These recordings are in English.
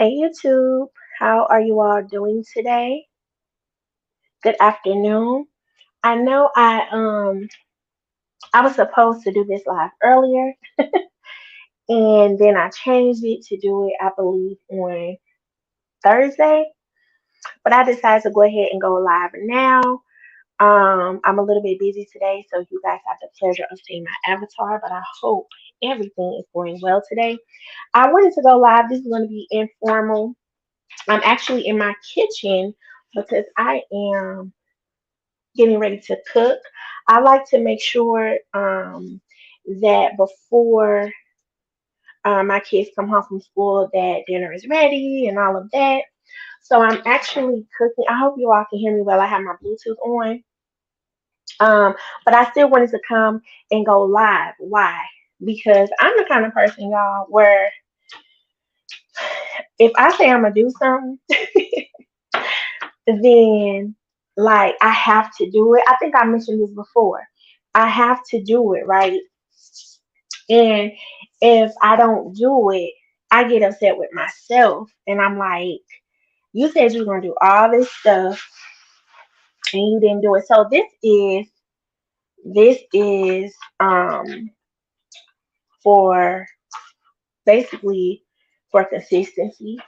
Hey YouTube, how are you all doing today? Good afternoon. I know I was supposed to do this live earlier and then I changed it to do it I believe on Thursday, but I decided to go ahead and go live now. I'm a little bit busy today, so you guys have the pleasure of seeing my avatar, but I hope everything is going well today. I wanted to go live. This is going to be informal. I'm actually in my kitchen because I am getting ready to cook. I like to make sure that before my kids come home from school that dinner is ready and all of that. So I'm actually cooking. I hope you all can hear me well. I have my Bluetooth on. Um, but I still wanted to come and go live. Why? Because I'm the kind of person, y'all, where if I say I'm gonna do something, then like I have to do it. I think I mentioned this before. I have to do it, right? And if I don't do it, I get upset with myself and I'm like, you said you were gonna do all this stuff and you didn't do it. So this is for basically for consistency,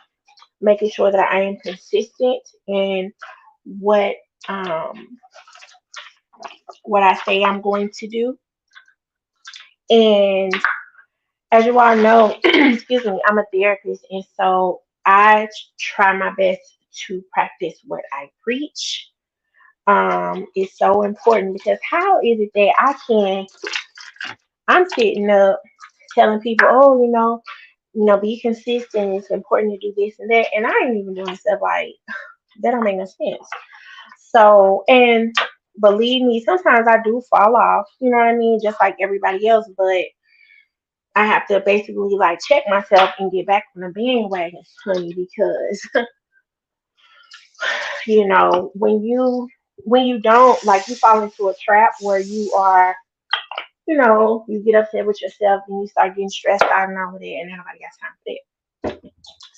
making sure that I am consistent in what um what I say I'm going to do. And as you all know, excuse me, I'm a therapist, and so I try my best to practice what I preach. It's so important because how is it that I'm sitting up telling people, oh, be consistent. It's important to do this and that, and I ain't even doing stuff like that. Don't make no sense. So, and believe me, sometimes I do fall off. You know what I mean? Just like everybody else, but I have to basically like check myself and get back on the bandwagon, honey, because when you don't like you fall into a trap where you are, you get upset with yourself and you start getting stressed out and all of that, and nobody got time for that.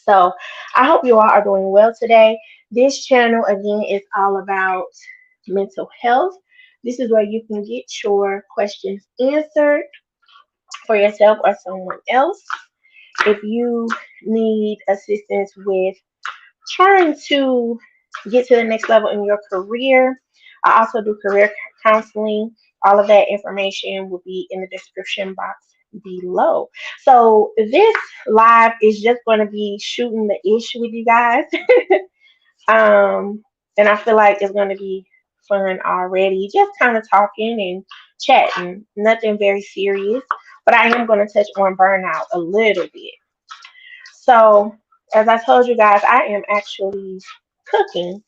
So I hope you all are doing well today. This channel again is all about mental health. This is where you can get your questions answered for yourself or someone else. If you need assistance with trying to get to the next level in your career, I also do career counseling. All of that information will be in the description box below. So this live is just going to be shooting the ish with you guys. um, and I feel like it's going to be fun already. Just kind of talking and chatting, nothing very serious. But I am going to touch on burnout a little bit. So, as I told you guys, I am actually cooking.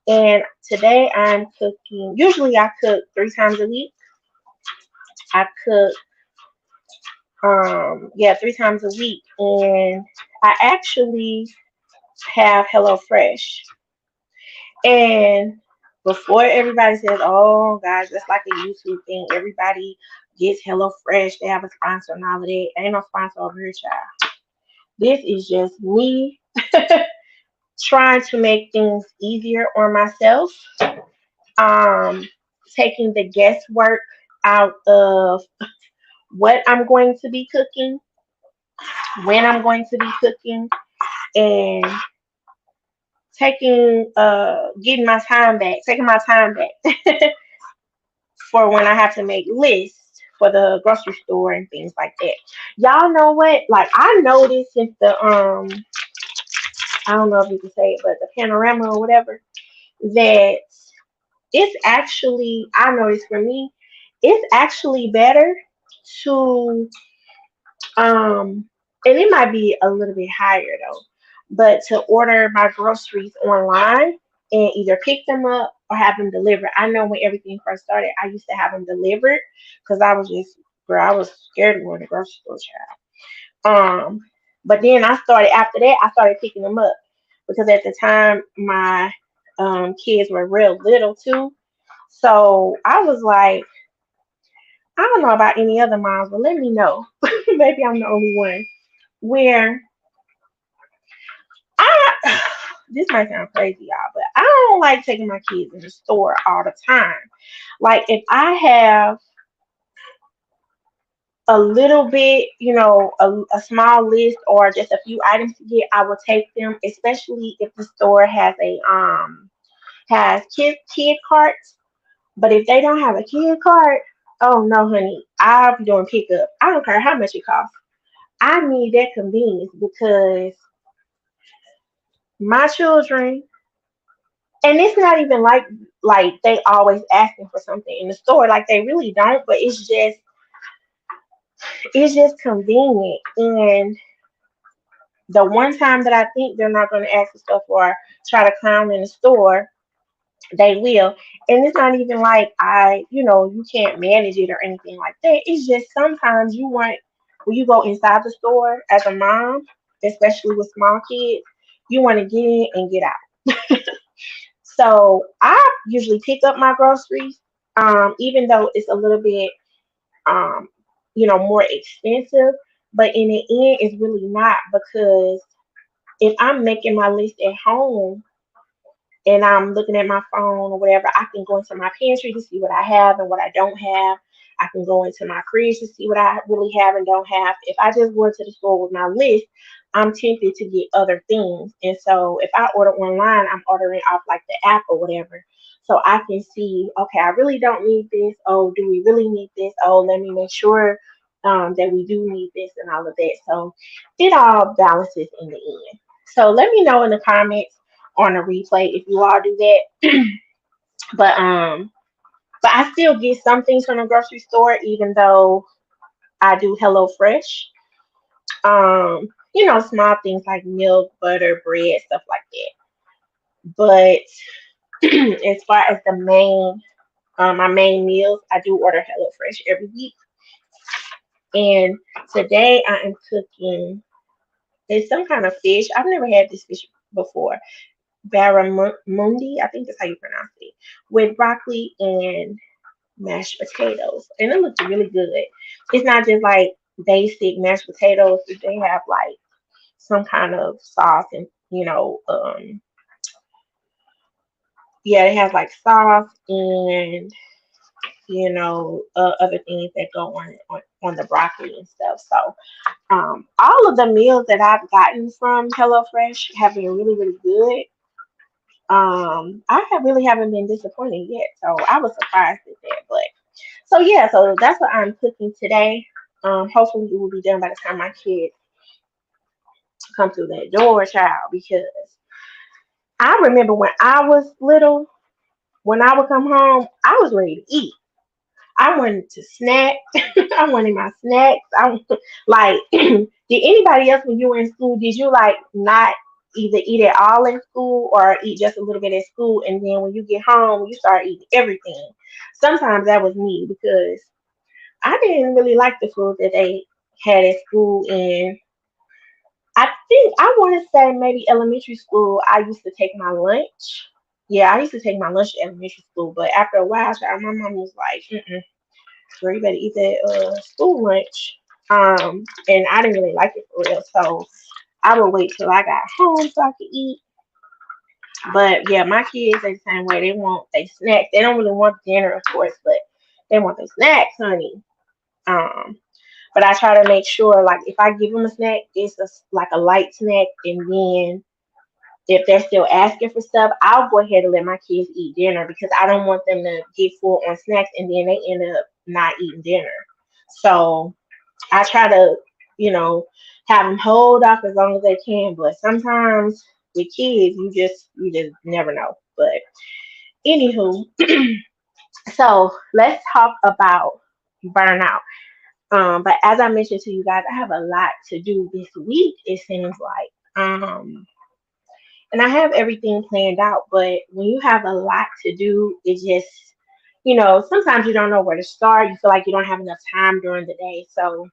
And today I'm cooking. Usually I cook 3 times a week. I cook, yeah, 3 times a week. And I actually have HelloFresh. And before everybody says, oh, guys, that's like a YouTube thing. Everybody gets HelloFresh. They have a sponsor and all of that. Ain't no sponsor over here, child. This is just me trying to make things easier on myself, um, taking the guesswork out of what I'm going to be cooking, when I'm going to be cooking, and getting my time back, taking my time back for when I have to make lists for the grocery store and things like that. Y'all know what? Like I noticed since the I don't know if you can say it, but the panorama or whatever, that it's actually, I noticed for me, it's actually better to and it might be a little bit higher though, but to order my groceries online and either pick them up or have them delivered. I know when everything first started, I used to have them delivered because I was just, girl, I was scared to go to the grocery store, child. But then after that, I started picking them up because at the time my kids were real little too. So I was like, I don't know about any other moms, but let me know. Maybe I'm the only one where this might sound crazy, y'all, but I don't like taking my kids in the store all the time. Like if I have a little bit, a small list or just a few items to get, I will take them, especially if the store has kid carts. But if they don't have a kid cart, oh no, honey, I'll be doing pickup. I don't care how much it costs. I need that convenience because my children, and it's not even like they always asking for something in the store. Like they really don't, but it's just convenient. And the one time that I think they're not going to ask for stuff or try to clown in the store, they will. And it's not even like you can't manage it or anything like that. It's just sometimes you want, when you go inside the store as a mom, especially with small kids, you want to get in and get out. So I usually pick up my groceries, even though it's a little bit, um, more expensive. But in the end, it's really not because if I'm making my list at home and I'm looking at my phone or whatever, I can go into my pantry to see what I have and what I don't have. I can go into my fridge to see what I really have and don't have. If I just go into the store with my list, I'm tempted to get other things. And so if I order online, I'm ordering off like the app or whatever. So I can see, okay, I really don't need this. Oh, do we really need this? Oh, let me make sure that we do need this and all of that. So it all balances in the end. So let me know in the comments on a replay if you all do that. But but I still get some things from the grocery store even though I do Hello Fresh. Small things like milk, butter, bread, stuff like that. But as far as my main meals, I do order Hello Fresh every week. And today I am cooking. It's some kind of fish. I've never had this fish before. Barramundi, I think that's how you pronounce it, with broccoli and mashed potatoes, and it looks really good. It's not just like basic mashed potatoes; they have like some kind of sauce, and yeah, it has like sauce and other things that go on the broccoli and stuff. So all of the meals that I've gotten from HelloFresh have been really, really good. I have really haven't been disappointed yet, so I was surprised at that. But so yeah, so that's what I'm cooking today. Hopefully it will be done by the time my kids come through that door, child. Because I remember when I was little, when I would come home, I was ready to eat. I wanted to snack. I wanted my snacks. Like, did anybody else when you were in school? Did you like not either eat at all in school or eat just a little bit at school, and then when you get home, you start eating everything? Sometimes that was me because I didn't really like the food that they had at school, and I think I want to say maybe elementary school. I used to take my lunch. Yeah, I used to take my lunch at elementary school, but after a while, child, my mom was like, "Girl, you better eat that school lunch." And I didn't really like it for real, so I would wait till I got home so I could eat. But yeah, my kids they the same way. They want they snacks. They don't really want dinner, of course, but they want their snacks, honey. Um, but I try to make sure, like, if I give them a snack, it's like a light snack, and then if they're still asking for stuff, I'll go ahead and let my kids eat dinner because I don't want them to get full on snacks and then they end up not eating dinner. So I try to, you know, have them hold off as long as they can. But sometimes with kids, you just never know. But anywho, so let's talk about burnout. But as I mentioned to you guys, I have a lot to do this week. It seems like. And I have everything planned out, but when you have a lot to do, it just, sometimes you don't know where to start. You feel like you don't have enough time during the day. So,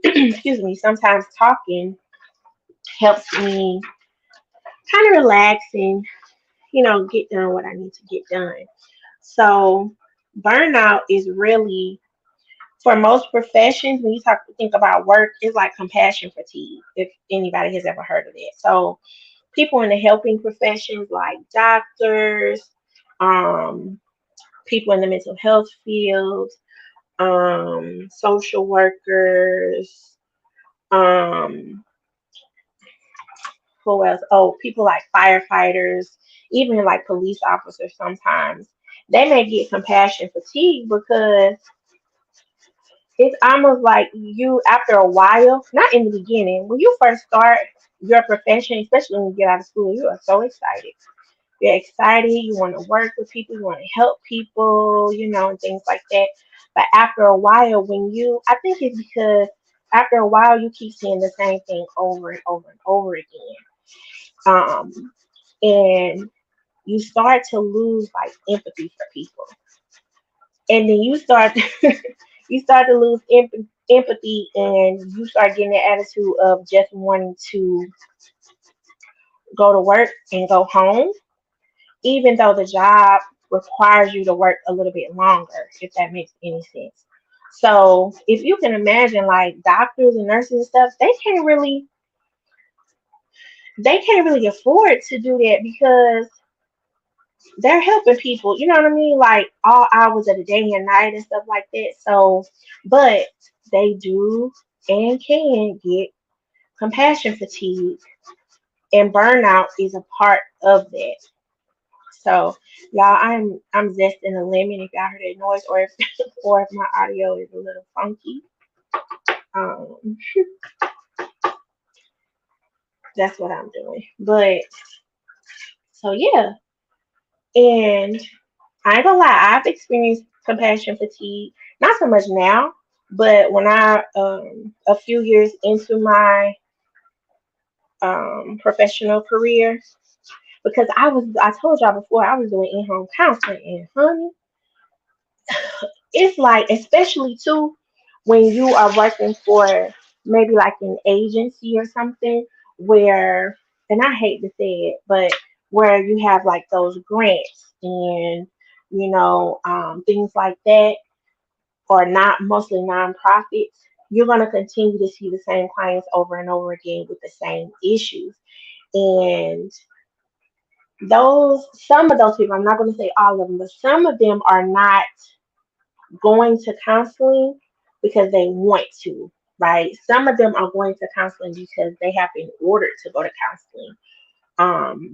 excuse me, sometimes talking helps me kind of relax and, get done what I need to get done. So, burnout is really For most professions, when you think about work, it's like compassion fatigue, if anybody has ever heard of that. So people in the helping professions like doctors, um, people in the mental health field, social workers, um, who else? Oh, people like firefighters, even like police officers sometimes. They may get compassion fatigue because it's almost like you, after a while, not in the beginning, when you first start your profession, especially when you get out of school, you are so excited. You're excited, you want to work with people, you want to help people, and things like that. But after a while, I think it's because after a while, you keep seeing the same thing over and over and over again. Um, and you start to lose like empathy for people. And then you start to lose empathy, and you start getting the attitude of just wanting to go to work and go home, even though the job requires you to work a little bit longer, if that makes any sense. So if you can imagine, like doctors and nurses and stuff, they can't really afford to do that because they're helping people, you know what I mean? Like all hours of the day and night and stuff like that. So, but they do and can get compassion fatigue, and burnout is a part of that. So, y'all, I'm zesting a lemon if y'all heard that noise, or if or if my audio is a little funky. Um, that's what I'm doing. But so yeah, and I ain't gonna lie, I've experienced compassion fatigue, not so much now, but when I a few years into my professional career, because I told y'all before I was doing in-home counseling, and honey, it's like, especially too when you are working for maybe like an agency or something, where, and I hate to say it, but where you have like those grants and things like that, or not, mostly nonprofits, you're going to continue to see the same clients over and over again with the same issues. And some of those people, I'm not going to say all of them, but some of them are not going to counseling because they want to, right? Some of them are going to counseling because they have been ordered to go to counseling,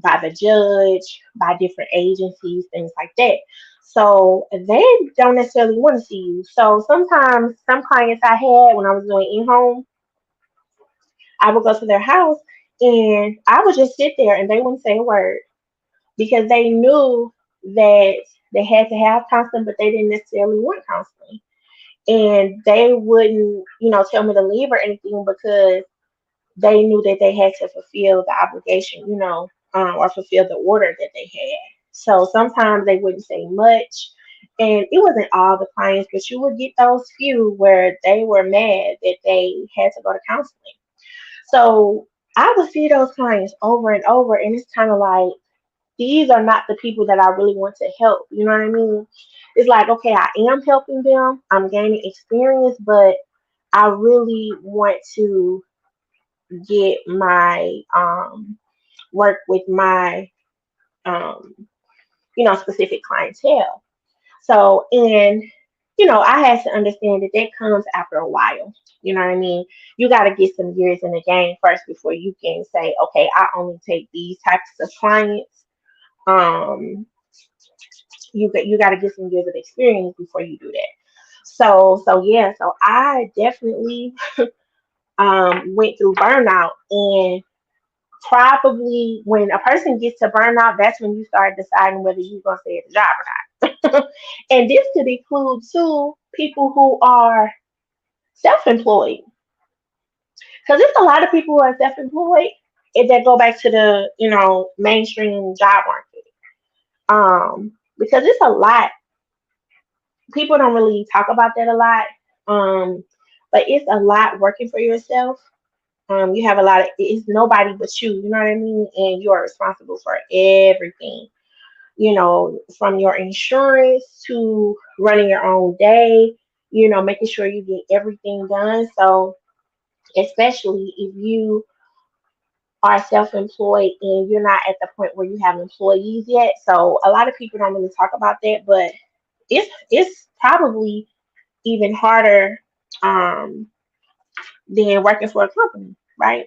by the judge, by different agencies, things like that. So they don't necessarily want to see you. So sometimes some clients I had when I was doing in-home, I would go to their house and I would just sit there and they wouldn't say a word because they knew that they had to have counseling, but they didn't necessarily want counseling. And they wouldn't, tell me to leave or anything because they knew that they had to fulfill the obligation, or fulfill the order that they had. So sometimes they wouldn't say much. And it wasn't all the clients, but you would get those few where they were mad that they had to go to counseling. So I would see those clients over and over, and it's kind of like, these are not the people that I really want to help. You know what I mean? It's like, okay, I am helping them, I'm gaining experience, but I really want to get my work with my um, specific clientele. So, and I had to understand that that comes after a while. You know what I mean? You got to get some years in the game first before you can say, okay, I only take these types of clients. Um, you got to get some years of experience before you do that. So yeah, so I definitely went through burnout, and probably when a person gets to burnout, that's when you start deciding whether you're gonna stay at the job or not. And this could include too people who are self-employed, because there's a lot of people who are self-employed and that go back to the mainstream job market. Because it's a lot. People don't really talk about that a lot. Um, but it's a lot working for yourself. You have a lot of, it's nobody but you know what I mean? And you are responsible for everything, from your insurance to running your own day. making sure you get everything done. So, especially if you are self-employed and you're not at the point where you have employees yet. So, a lot of people don't really talk about that, but it's probably even harder um, than working for a company, right?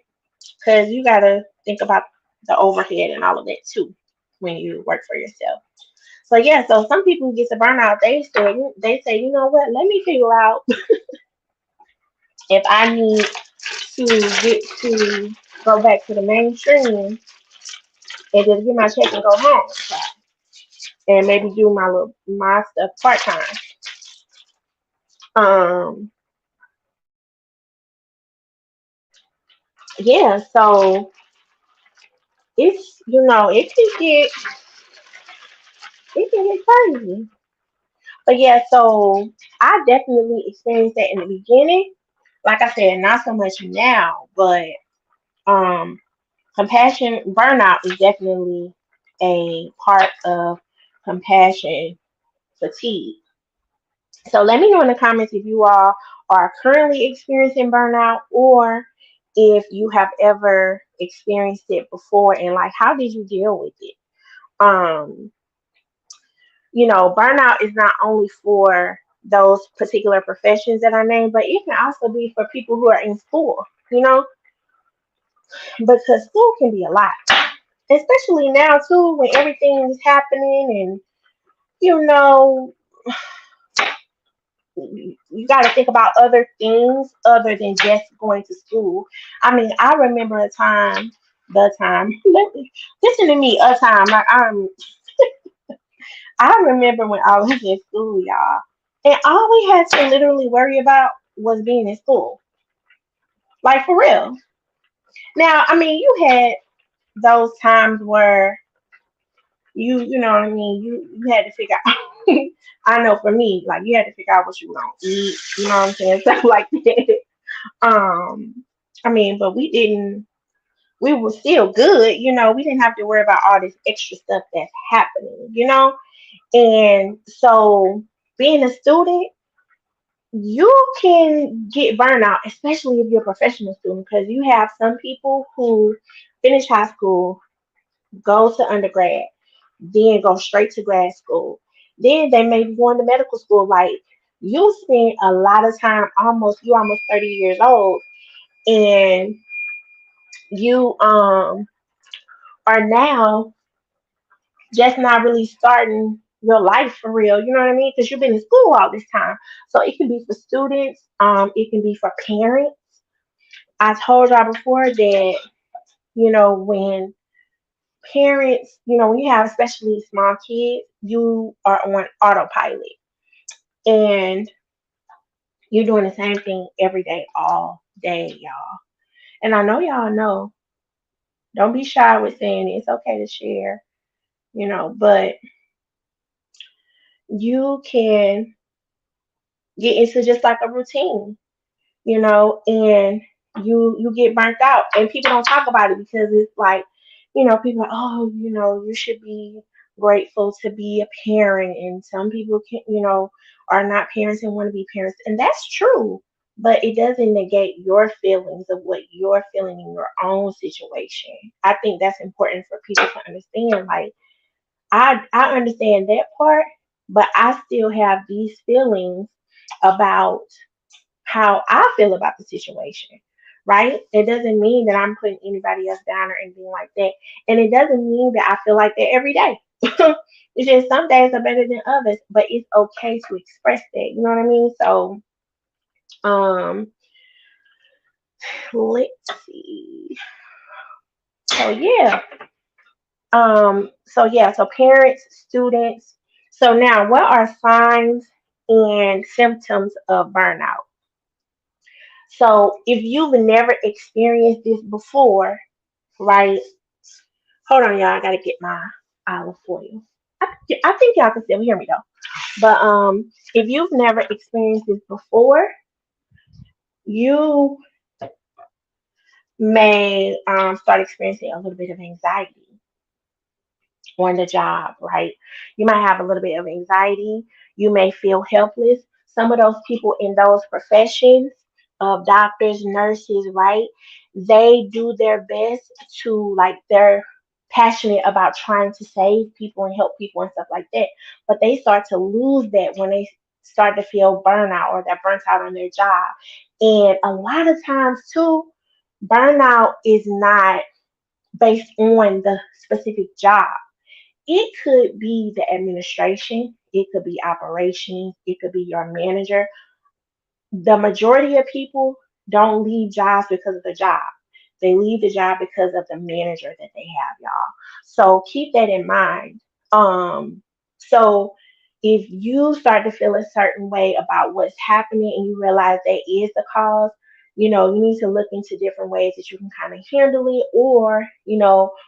Because you got to think about the overhead and all of that too when you work for yourself. So yeah, so some people get to burnout. They say, you know what? Let me figure out if I need to get to go back to the mainstream and just get my check and go home, and maybe do my stuff part time. Um, yeah. So it can get crazy. But yeah, so I definitely experienced that in the beginning. Like I said, not so much now, but um compassion burnout is definitely a part of compassion fatigue. So let me know in the comments if you all are currently experiencing burnout, or if you have ever experienced it before, and like how did you deal with it. um Burnout is not only for those particular professions that I named, but it can also be for people who are in school, because school can be a lot, especially now too, when everything is happening, and you know you got to think about other things other than just going to school. I mean, I remember listen to me, a time, like I remember when I was in school, y'all, and all we had to literally worry about was being in school, like for real. Now, I mean, you had those times where you know what I mean, you had to figure out. I know for me, like you had to figure out what you were gonna eat, you know what I'm saying, stuff like that. Um, I mean, but we were still good, we didn't have to worry about all this extra stuff that's happening. And so being a student, you can get burnout, especially if you're a professional student, because you have some people who finish high school, go to undergrad, then go straight to grad school. Then they may be going to medical school. Like you spend a lot of time, you're almost 30 years old, and you are now just not really starting your life for real. You know what I mean? Because you've been in school all this time. So it can be for students. It can be for parents. I told y'all before that when parents, when you have especially small kids, you are on autopilot, and you're doing the same thing every day, all day, y'all. And I know y'all know. Don't be shy with saying it. It's okay to share. But you can get into just like a routine, and you get burnt out, and people don't talk about it because it's like, people are, oh, you should be grateful to be a parent, and some people can, are not parents and want to be parents, and that's true, but it doesn't negate your feelings of what you're feeling in your own situation. I think that's important for people to understand. Like, I understand that part, but I still have these feelings about how I feel about the situation, right? It doesn't mean that I'm putting anybody else down or anything like that. And it doesn't mean that I feel like that every day. It's just some days are better than others, but it's okay to express that. You know what I mean? So, um, let's see. So yeah. So parents, students. So now what are signs and symptoms of burnout? So if you've never experienced this before, right? Hold on, y'all. I gotta get my olive oil. I think y'all can still hear me though. But if you've never experienced this before, you may start experiencing a little bit of anxiety on the job, right? You might have a little bit of anxiety. You may feel helpless. some of those people in those professions of doctors, nurses, right? They do their best to, like, they're passionate about trying to save people and help people and stuff like that. But they start to lose that when they start to feel burnout or they're burnt out on their job. And a lot of times too, burnout is not based on the specific job. It could be the administration, it could be operations, it could be your manager. The majority of people don't leave jobs because of the job. They leave the job because of the manager that they have, y'all. So keep that in mind. So if you start to feel a certain way about what's happening and you realize that is the cause, you need to look into different ways that you can kind of handle it, or,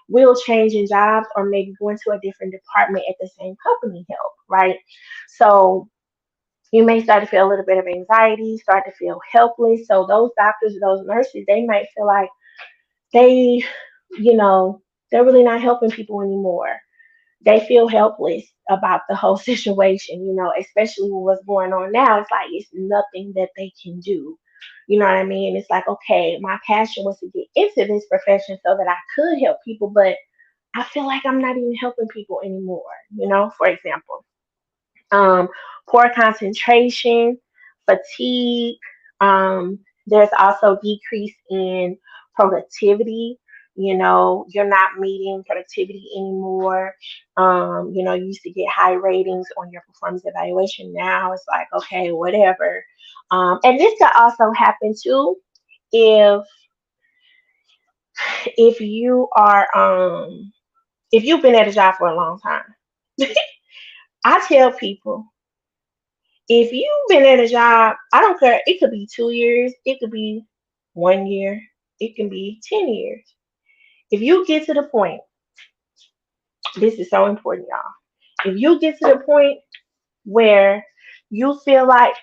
will change in jobs or maybe go into a different department at the same company help, right? So you may start to feel a little bit of anxiety, start to feel helpless. So those doctors, those nurses, they might feel like they, you know, they're really not helping people anymore. They feel helpless about the whole situation, especially with what's going on now. It's like it's nothing that they can do. You know what I mean? It's like, okay, my passion was to get into this profession so that I could help people, but I feel like I'm not even helping people anymore, for example. um, Poor concentration, fatigue. There's also decrease in productivity. You're not meeting productivity anymore. You used to get high ratings on your performance evaluation. Now it's like, okay, whatever. And this could also happen too if if you are if you've been at a job for a long time. I tell people, if you've been at a job, I don't care. It could be 2 years, it could be 1 year, it can be 10 years. If you get to the point, this is so important, y'all. If you get to the point where you feel like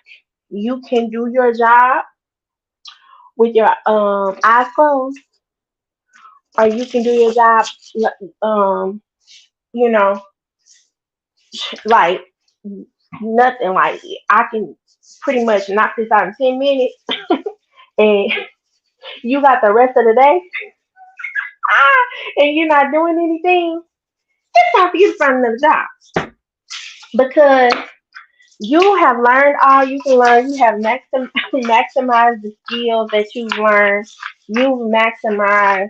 you can do your job with your eyes closed, or you can do your job, um, you know, like nothing, like I can pretty much knock this out in 10 minutes, and you got the rest of the day, and you're not doing anything, it's time for you to find another job, because you have learned all you can learn. You have maximized the skills that you've learned. You've maximized,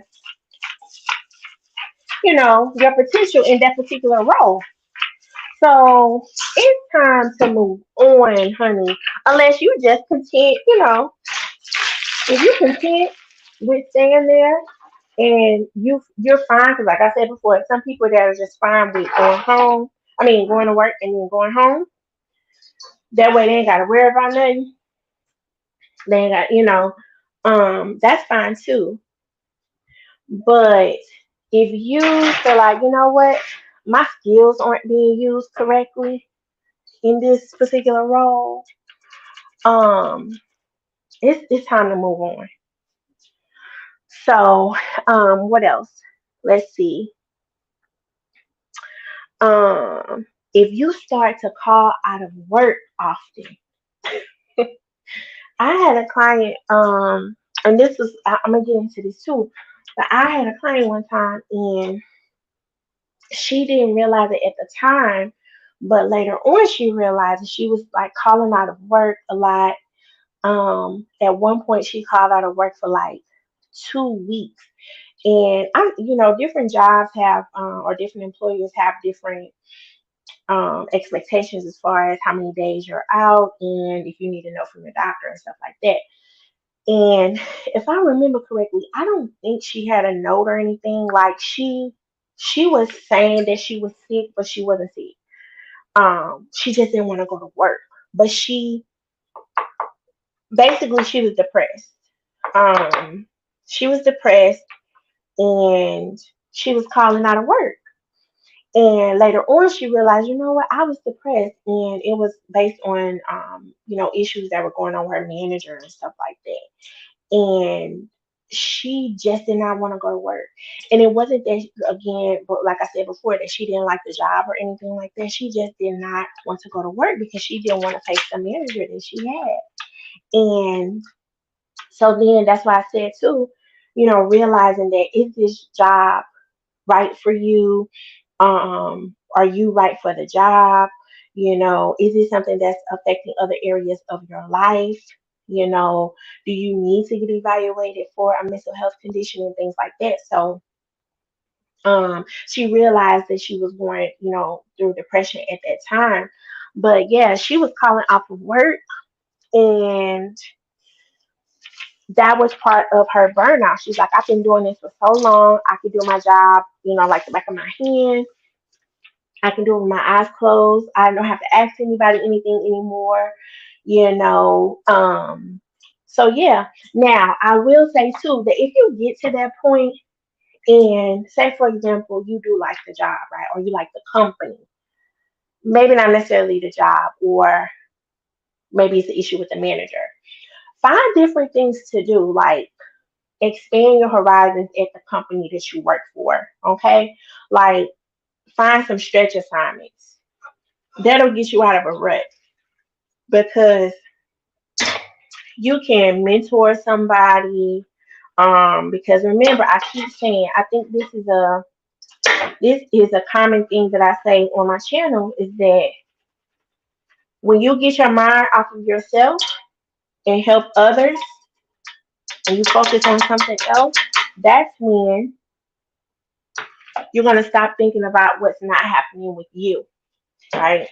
your potential in that particular role. So it's time to move on, honey. Unless you just content, if you content with staying there and you're fine, because like I said before, some people that are just fine with going home. I mean, going to work and then going home. That way they ain't gotta worry about nothing. They ain't got, that's fine too. But if you feel like, what, my skills aren't being used correctly in this particular role, um, it's time to move on. So, what else? Let's see. If you start to call out of work often, I had a client, and this was, I'm gonna get into this too, but I had a client one time, and she didn't realize it at the time, but later on she realized that she was like calling out of work a lot. At one point she called out of work for like 2 weeks. And different jobs have, or different employers have different expectations as far as how many days you're out and if you need to know from your doctor and stuff like that. And if I remember correctly, I don't think she had a note or anything. Like she was saying that she was sick, but she wasn't sick. She just didn't want to go to work. But she was depressed. She was depressed, and she was calling out of work. And later on, she realized, you know what, I was depressed, and it was based on, issues that were going on with her manager and stuff like that. And she just did not want to go to work. And it wasn't that, again, but like I said before, that she didn't like the job or anything like that. She just did not want to go to work because she didn't want to face the manager that she had. And so then that's why I said too, realizing that, is this job right for you? Are you right for the job? Is it something that's affecting other areas of your life? Do you need to get evaluated for a mental health condition and things like that? So she realized that she was going, through depression at that time. But yeah, she was calling off of work, and that was part of her burnout. She's like, I've been doing this for so long. I can do my job, like the back of my hand. I can do it with my eyes closed. I don't have to ask anybody anything anymore, you know. So yeah. Now I will say too that if you get to that point, and say for example you do like the job, right, or you like the company, maybe not necessarily the job, or maybe it's an issue with the manager. Find different things to do, like expand your horizons at the company that you work for. Okay, like find some stretch assignments. That'll get you out of a rut, because you can mentor somebody. Because remember, I keep saying, I think this is a common thing that I say on my channel, is that when you get your mind off of yourself and help others, and you focus on something else, that's when you're gonna stop thinking about what's not happening with you, right?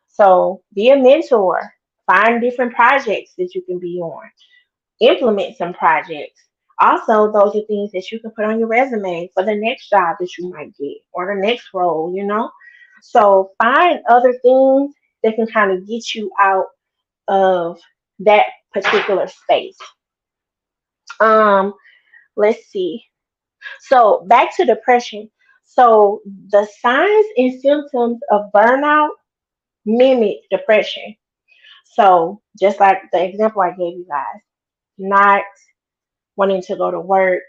So be a mentor. Find different projects that you can be on. Implement some projects. Also, those are things that you can put on your resume for the next job that you might get, or the next role. So find other things that can kind of get you out of that particular space. Um, let's see. So back to depression. So the signs and symptoms of burnout mimic depression. So just like the example I gave you guys, not wanting to go to work,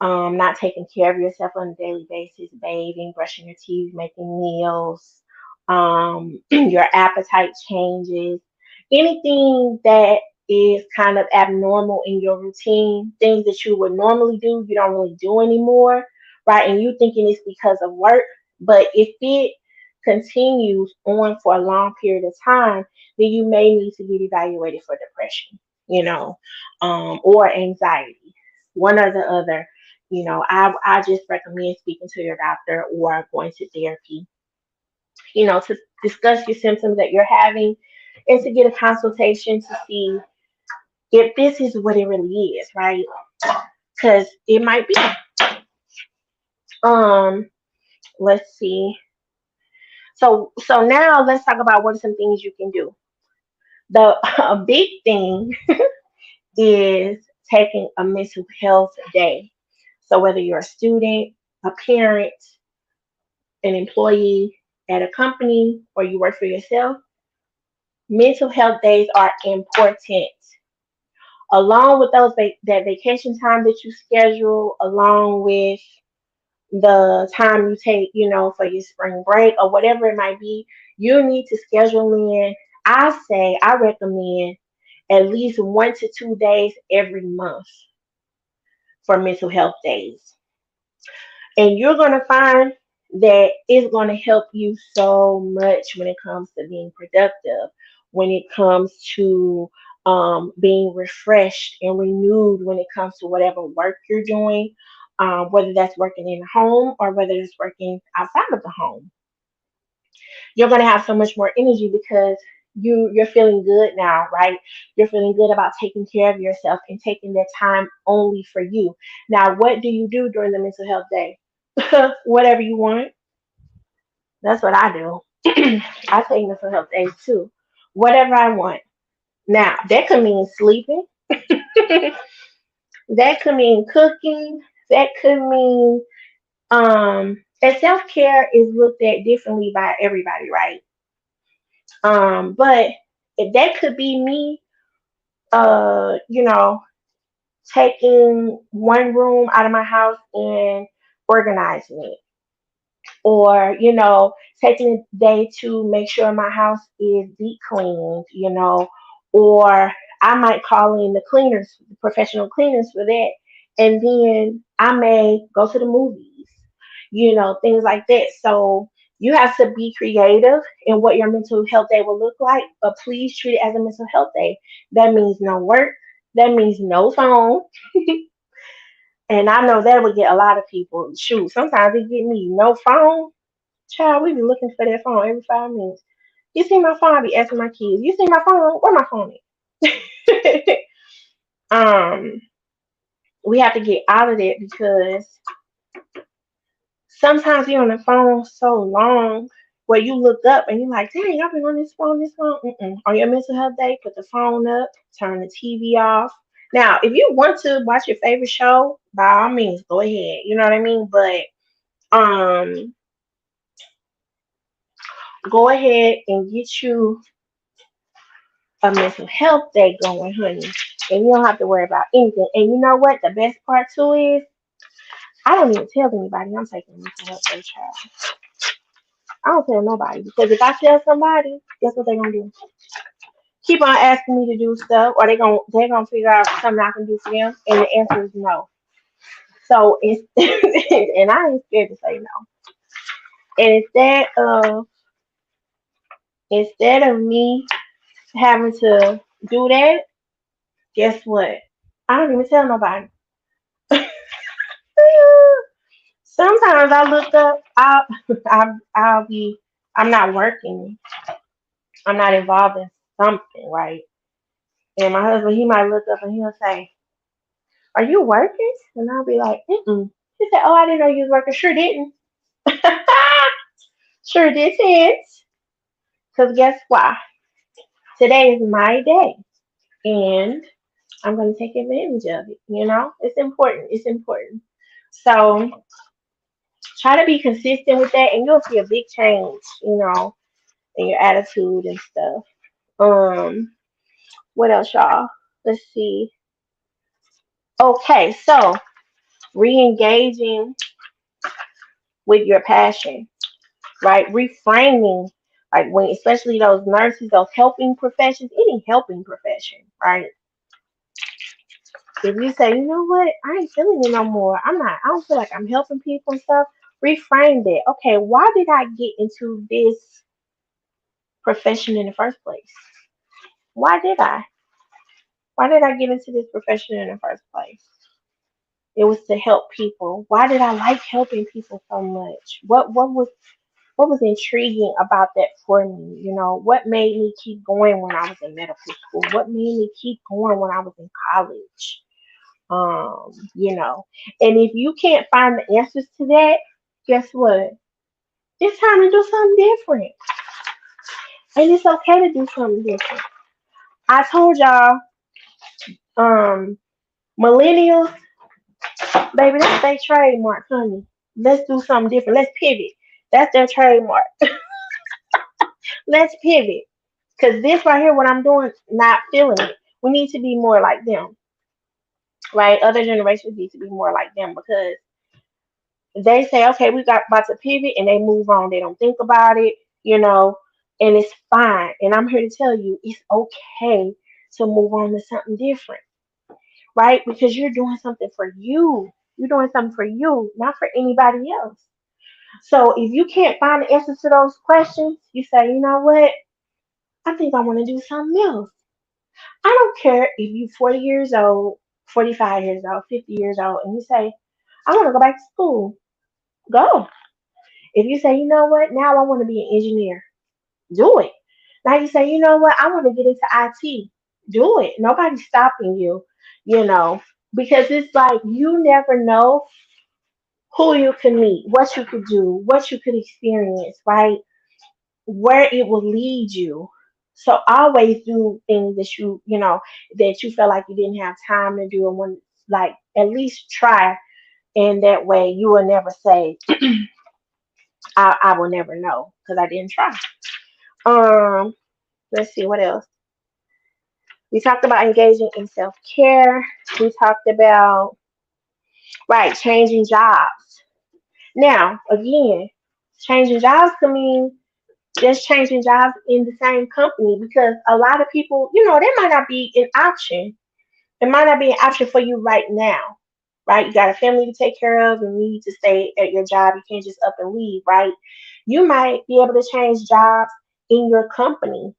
not taking care of yourself on a daily basis, bathing, brushing your teeth, making meals, your appetite changes, anything that is kind of abnormal in your routine, things that you would normally do, you don't really do anymore, right? And you thinking it's because of work, but if it continues on for a long period of time, then you may need to get evaluated for depression, or anxiety, one or the other. I just recommend speaking to your doctor or going to therapy, to discuss your symptoms that you're having, and to get a consultation to see if this is what it really is, right? Because it might be. Um, let's see. So now let's talk about what are some things you can do. The a big thing is taking a mental health day. So whether you're a student, a parent, an employee at a company, or you work for yourself, mental health days are important. Along with that vacation time that you schedule, along with the time you take, for your spring break or whatever it might be, you need to schedule in. I recommend at least 1 to 2 days every month for mental health days. And you're going to find that it's going to help you so much when it comes to being productive, when it comes to being refreshed and renewed, when it comes to whatever work you're doing, whether that's working in the home or whether it's working outside of the home. You're going to have so much more energy because you're feeling good now, right? You're feeling good about taking care of yourself and taking that time only for you. Now, what do you do during the mental health day? Whatever you want. That's what I do. I take mental health days too. Whatever I want. Now, that could mean sleeping. That could mean cooking. That could mean and self-care is looked at differently by everybody, right? But if that could be me, uh, you know, taking one room out of my house and organizing it, or taking a day to make sure my house is deep cleaned, or I might call in the cleaners, the professional cleaners for that, and then I may go to the movies, things like that. So you have to be creative in what your mental health day will look like, but please treat it as a mental health day. That means no work, that means no phone. And I know that would get a lot of people. Shoot, sometimes it get me no phone. Child, we be looking for that phone every 5 minutes. You see my phone? I be asking my kids. You see my phone? Where my phone is? um, we have to get out of that because sometimes you're on the phone so long where you look up and you're like, dang, I've been on this phone, this phone. Mm-mm. On your mental health day, put the phone up, turn the TV off. Now, if you want to watch your favorite show, by all means, go ahead. You know what I mean? But um, go ahead and get you a mental health day going, honey. And you don't have to worry about anything. And you know what? The best part too is I don't even tell anybody I'm taking a mental health day, child. I don't tell nobody because if I tell somebody, guess what they're gonna do? Keep on asking me to do stuff, or they're gonna figure out something I can do for them, and the answer is no. So it's and I ain't scared to say no. And instead of me having to do that, guess what? I don't even tell nobody. Sometimes I look up, I'll be, I'm not working, I'm not involved in something, right? And my husband, he might look up and he'll say, "Are you working?" And I'll be like, "Mm." He said, "Oh, I didn't know you was working." Sure didn't. Sure didn't. Because guess why? Today is my day, and I'm going to take advantage of it. It's important. It's important. So try to be consistent with that, and you'll see a big change. In your attitude and stuff. Um, what else, y'all? Let's see. Okay, so re-engaging with your passion, right? Reframing, like when, especially those nurses, those helping professions, any helping profession, right? If you say, you know what, I ain't feeling it no more. I don't feel like I'm helping people and stuff. Reframe that. Okay, why did I get into this profession in the first place? Why did I? Why did I get into this profession in the first place? It was to help people. Why did I like helping people so much? What was intriguing about that for me? What made me keep going when I was in medical school? What made me keep going when I was in college? Um, you know. And if you can't find the answers to that, guess what? It's time to do something different. And it's okay to do something different. I told y'all, um, millennials, baby, that's their trademark, honey. Let's do something different. Let's pivot. That's their trademark. Let's pivot. Because this right here, what I'm doing, not feeling it. We need to be more like them, right? Other generations need to be more like them because they say, okay, we got about to pivot and they move on. They don't think about it, and it's fine. And I'm here to tell you it's okay to move on to something different, right? Because you're doing something for you. You're doing something for you, not for anybody else. So if you can't find the answers to those questions, you say, you know what? I think I want to do something else. I don't care if you're 40 years old, 45 years old, 50 years old, and you say, I want to go back to school. Go. If you say, you know what, now I want to be an engineer, do it. Now you say, you know what, I want to get into IT, do it. Nobody's stopping you, you know, because it's like you never know who you can meet, what you could do, what you could experience, right? Where it will lead you. So always do things that you felt like you didn't have time to do and when like at least try, and that way you will never say I will never know because I didn't try. Um let's see what else. We talked about engaging in self-care. We talked about, right, changing jobs. Now, again, changing jobs can mean just changing jobs in the same company, because a lot of people, that might not be an option. It might not be an option for you right now, right? You got a family to take care of and need to stay at your job. You can't just up and leave, right? You might be able to change jobs in your company.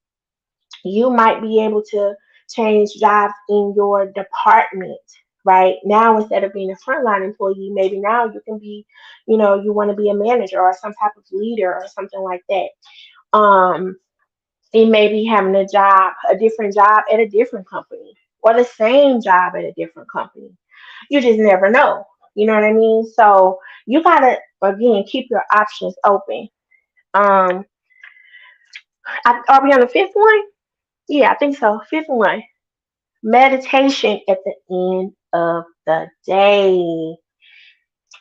You might be able to change jobs in your department, right? Now, instead of being a frontline employee, maybe now you can be, you want to be a manager or some type of leader or something like that. It may be having a different job at a different company, or the same job at a different company. You just never know. You know what I mean? So you gotta, again, keep your options open. Um, are we on the fifth one? Yeah, I think so. Fifth one, meditation at the end of the day.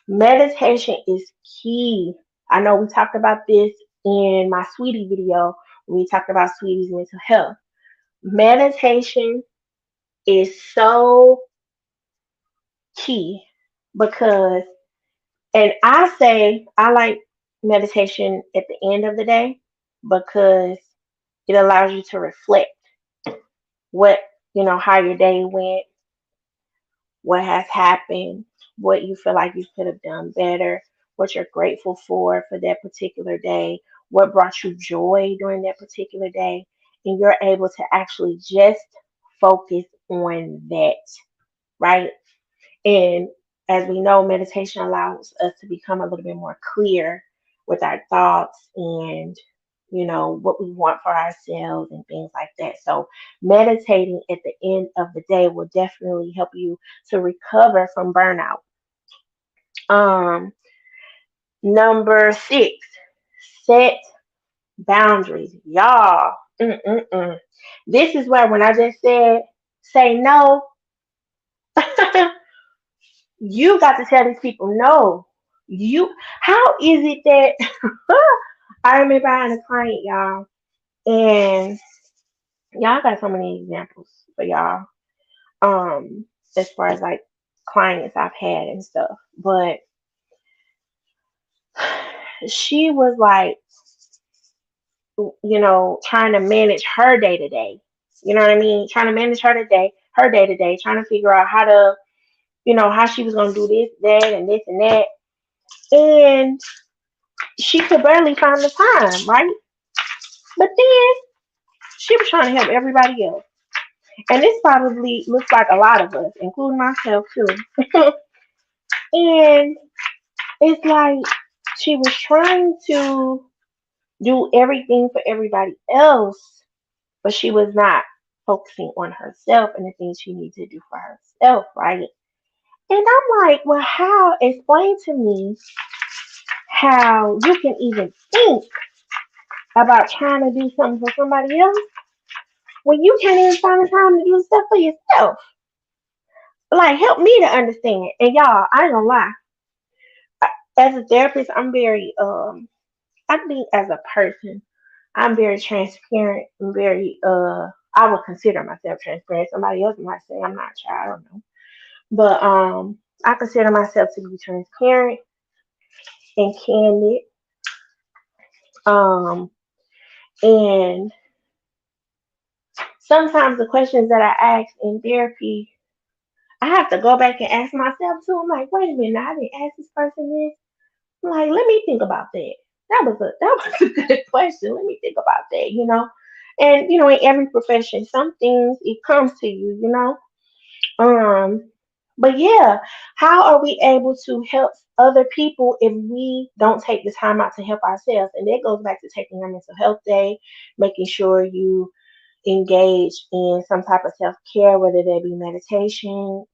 Meditation is key. I know we talked about this in my sweetie video when we talked about sweetie's mental health. Meditation is so key because, and I say I like meditation at the end of the day because it allows you to reflect what, how your day went, what has happened, what you feel like you could have done better, what you're grateful for that particular day, what brought you joy during that particular day. And you're able to actually just focus on that, right? And as we know, meditation allows us to become a little bit more clear with our thoughts and, what we want for ourselves and things like that. So, meditating at the end of the day will definitely help you to recover from burnout. Um, Number 6, set boundaries. Y'all, this is where when I just said say no, you got to tell these people no. How is it that I remember I had a client, y'all, and y'all got so many examples for y'all. Um, as far as like clients I've had and stuff. But she was like, trying to manage her day to day. You know what I mean? Trying to manage her day to day, trying to figure out how to, how she was gonna do this, that, and this and that. And she could barely find the time, right? But then she was trying to help everybody else. And this probably looks like a lot of us, including myself too. And it's like she was trying to do everything for everybody else, but she was not focusing on herself and the things she needs to do for herself, right? And I'm like, well, how? Explain to me how you can even think about trying to do something for somebody else when you can't even find the time to do stuff for yourself. Like, help me to understand. And y'all, I ain't gonna lie. As a therapist, I'm very I think as a person, I'm very transparent and very I would consider myself transparent. Somebody else might say I'm not sure, I don't know. But I consider myself to be transparent and candid. Um and sometimes the questions that I ask in therapy, I have to go back and ask myself too. I'm like, wait a minute, I didn't ask this person this. I'm like, let me think about that. That was a good question. Let me think about that. And in every profession, some things it comes to you. Um, but yeah, how are we able to help other people if we don't take the time out to help ourselves? And that goes back to taking your mental health day, making sure you engage in some type of self care, whether that be meditation,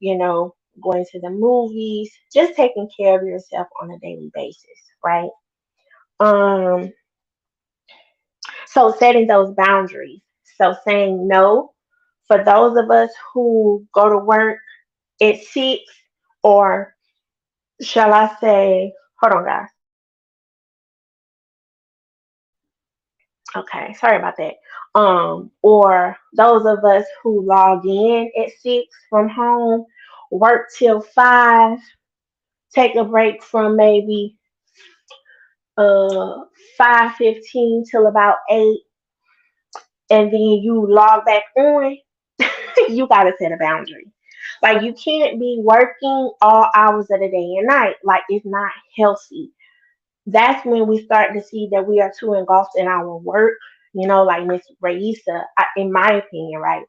going to the movies, just taking care of yourself on a daily basis, right? Um, so setting those boundaries. So saying no for those of us who go to work at 6, or shall I say, hold on, guys. Okay, sorry about that. Or those of us who log in at 6 from home, work till 5, take a break from maybe uh 5:15 till about 8, and then you log back on. You gotta set a boundary. Like, you can't be working all hours of the day and night. Like, it's not healthy. That's when we start to see that we are too engulfed in our work. Like Miss Raisa, in my opinion, right?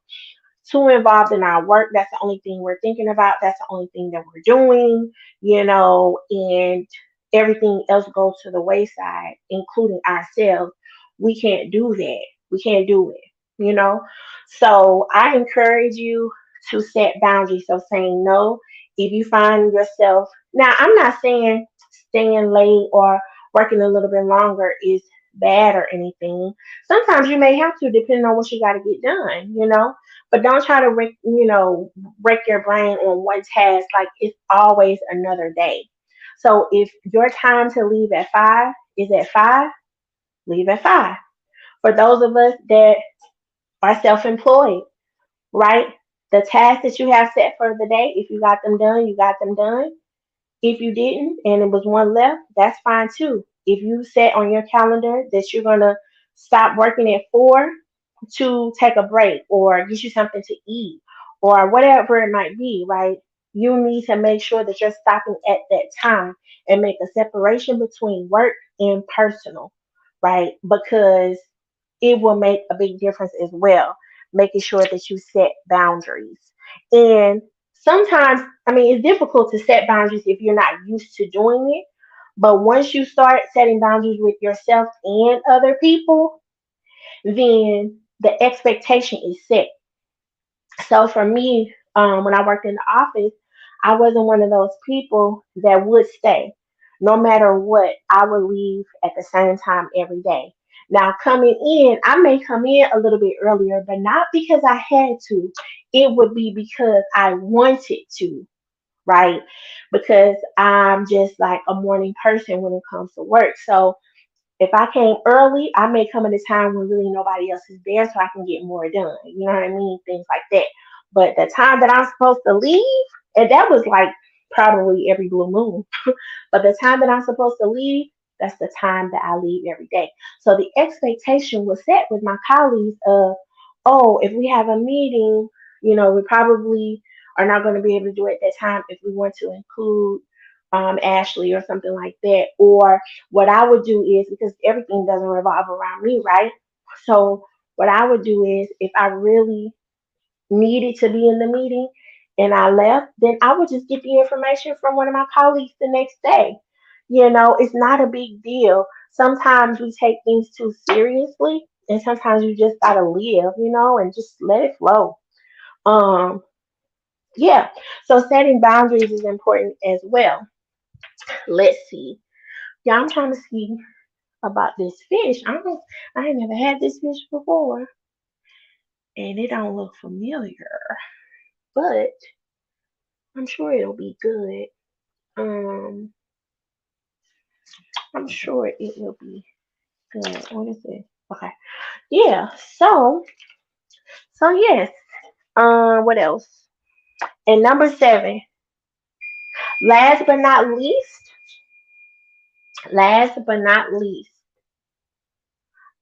Too involved in our work. That's the only thing we're thinking about. That's the only thing that we're doing, and everything else goes to the wayside, including ourselves. We can't do that. We can't do it, you know? So I encourage you to set boundaries. So saying no, if you find yourself, now I'm not saying staying late or working a little bit longer is bad or anything. Sometimes you may have to, depending on what you got to get done. But don't try to wreck your brain on one task. Like, it's always another day. So if your time to leave at 5 is at 5, leave at 5. For those of us that are self-employed, right? The tasks that you have set for the day, if you got them done, you got them done. If you didn't and it was one left, that's fine too. If you set on your calendar that you're gonna stop working at 4 to take a break or get you something to eat or whatever it might be, right? You need to make sure that you're stopping at that time and make a separation between work and personal, right? Because it will make a big difference as well, making sure that you set boundaries. And sometimes, I mean, it's difficult to set boundaries if you're not used to doing it. But once you start setting boundaries with yourself and other people, then the expectation is set. So for me, when I worked in the office, I wasn't one of those people that would stay. No matter what, I would leave at the same time every day. Now, coming in, I may come in a little bit earlier, but not because I had to. It would be because I wanted to, right? Because I'm just like a morning person when it comes to work. So if I came early, I may come at a time when really nobody else is there so I can get more done. You know what I mean? Things like that. But the time that I'm supposed to leave, and that was like probably every blue moon, but the time that I'm supposed to leave, that's the time that I leave every day. So the expectation was set with my colleagues of, oh, if we have a meeting, we probably are not going to be able to do it at that time if we want to include Ashley or something like that. Or what I would do is, because everything doesn't revolve around me, right? So what I would do is, if I really needed to be in the meeting and I left, then I would just get the information from one of my colleagues the next day. It's not a big deal. Sometimes we take things too seriously, and sometimes you just gotta live, and just let it flow. Um, yeah. So setting boundaries is important as well. Let's see. Yeah, I'm trying to see about this fish. I ain't never had this fish before, and it don't look familiar, but I'm sure it'll be good. Um, I'm sure it will be good. What is it? Okay. Yeah. So yes. What else? And number 7, last but not least, last but not least,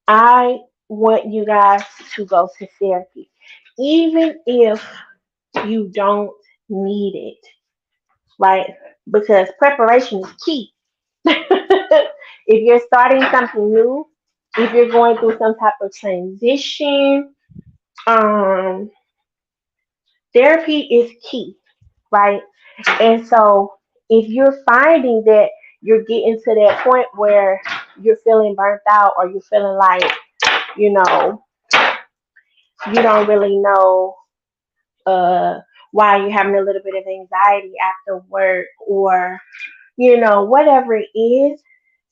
I want you guys to go to therapy, even if you don't need it, right? Because preparation is key. If you're starting something new, if you're going through some type of transition, um, therapy is key, right? And so if you're finding that you're getting to that point where you're feeling burnt out, or you're feeling like, you know, you don't really know uh why you're having a little bit of anxiety after work, or whatever it is,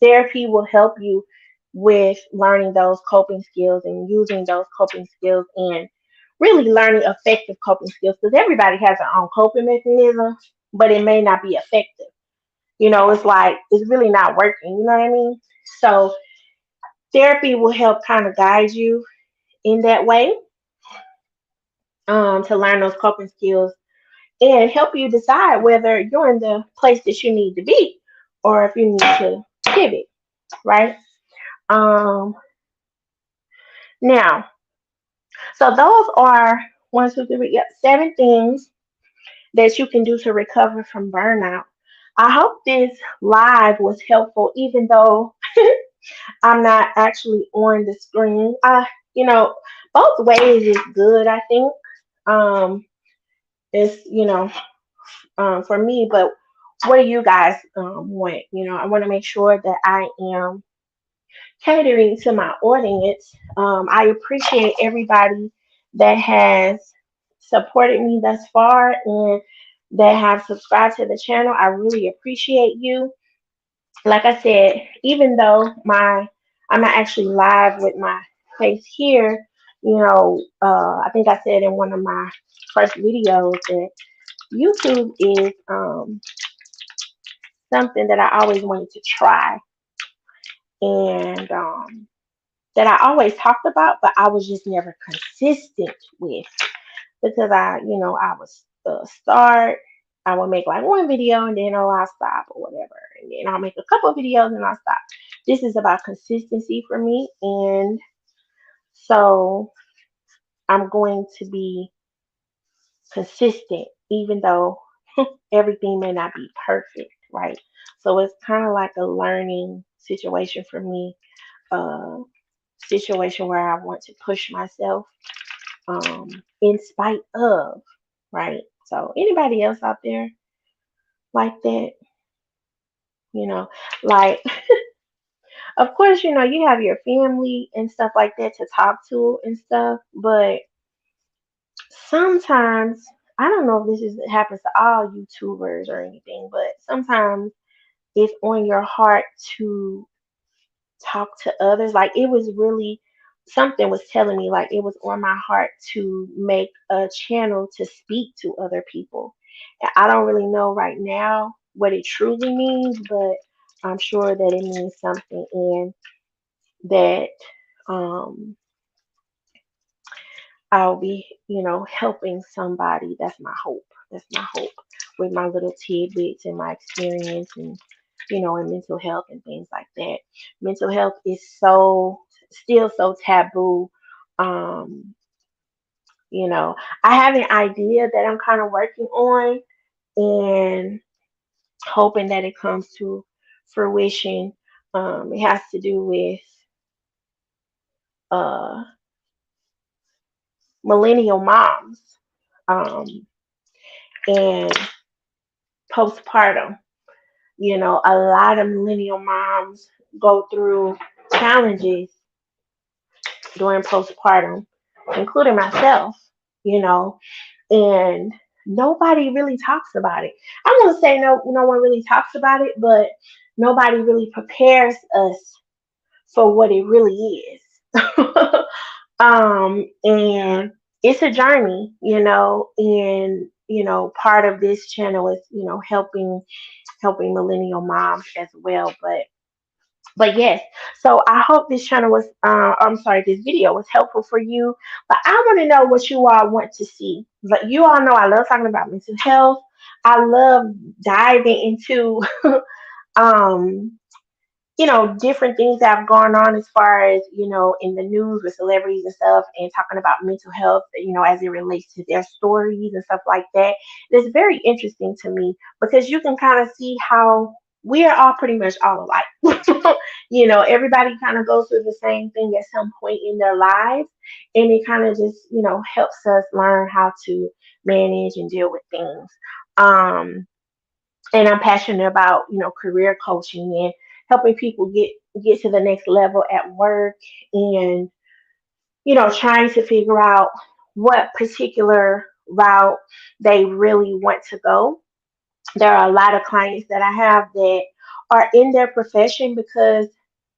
therapy will help you with learning those coping skills and using those coping skills, and really learning effective coping skills, because everybody has their own coping mechanism, but it may not be effective. It's like it's really not working. You know what I mean? So therapy will help kind of guide you in that way, to learn those coping skills and help you decide whether you're in the place that you need to be or if you need to pivot, right? Um, Now, so those are one, two, three, yep, 7 things that you can do to recover from burnout. I hope this live was helpful, even though I'm not actually on the screen. You know, both ways is good, I think. Um, it's, for me, but what do you guys want? I want to make sure that I am catering to my audience. I appreciate everybody that has supported me thus far and that have subscribed to the channel. I really appreciate you. Like I said, even though I'm not actually live with my face here, I think I said in one of my first videos that YouTube is something that I always wanted to try and that I always talked about, but I was just never consistent with because I was start. I would make like one video and then I'll stop or whatever, and then I'll make a couple of videos and I'll stop. This is about consistency for me, and so I'm going to be consistent, even though everything may not be perfect, right? So it's kind of like a learning situation for me, situation where I want to push myself in spite of, right? So anybody else out there like that, you know, like of course, you have your family and stuff like that to talk to and stuff, but sometimes I don't know if happens to all YouTubers or anything, but sometimes it's on your heart to talk to others. Like it was really something was telling me like it was on my heart to make a channel to speak to other people. And I don't really know right now what it truly means, but I'm sure that it means something and that um I'll be, helping somebody. That's my hope. That's my hope with my little tidbits and my experience and mental health and things like that. Mental health is still so taboo. Um, you know, I have an idea that I'm kind of working on and hoping that it comes to fruition. It has to do with uh, millennial moms um, and postpartum. A lot of millennial moms go through challenges during postpartum, including myself, you know, and nobody really talks about it. I won't say no one really talks about it, but nobody really prepares us for what it really is. And it's a journey, and part of this channel is, helping millennial moms as well. But yes, so I hope this channel was, I'm sorry, this video was helpful for you. But I want to know what you all want to see. But you all know I love talking about mental health. I love diving into, um, different things that have gone on as far as, in the news with celebrities and stuff and talking about mental health, as it relates to their stories and stuff like that. It's very interesting to me because you can kind of see how we are all pretty much all alike. Everybody kind of goes through the same thing at some point in their lives. And it kind of just, helps us learn how to manage and deal with things. Um, and I'm passionate about career coaching and helping people get to the next level at work and trying to figure out what particular route they really want to go. There are a lot of clients that I have that are in their profession because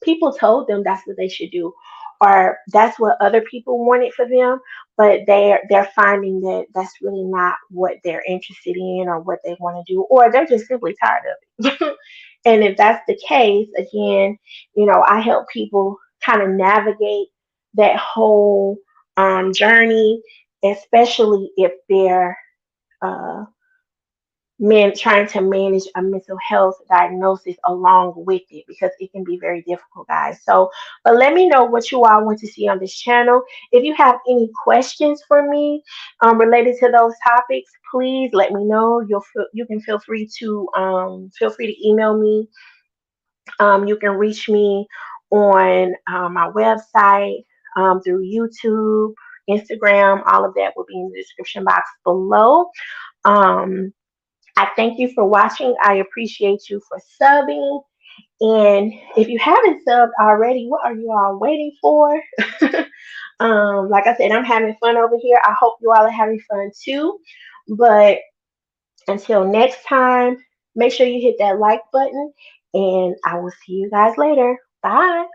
people told them that's what they should do or that's what other people wanted for them, but they're finding that that's really not what they're interested in or what they want to do, or they're just simply tired of it. And if that's the case, again, I help people kind of navigate that whole journey, especially if they're uh, men trying to manage a mental health diagnosis along with it, because it can be very difficult, guys. So, but let me know what you all want to see on this channel. If you have any questions for me related to those topics, please let me know. You can feel free to email me. You can reach me on my website, through YouTube, Instagram. All of that will be in the description box below. Um, I thank you for watching. I appreciate you for subbing. And if you haven't subbed already, what are you all waiting for? Like I said, I'm having fun over here. I hope you all are having fun too. But until next time, make sure you hit that like button, and I will see you guys later. Bye.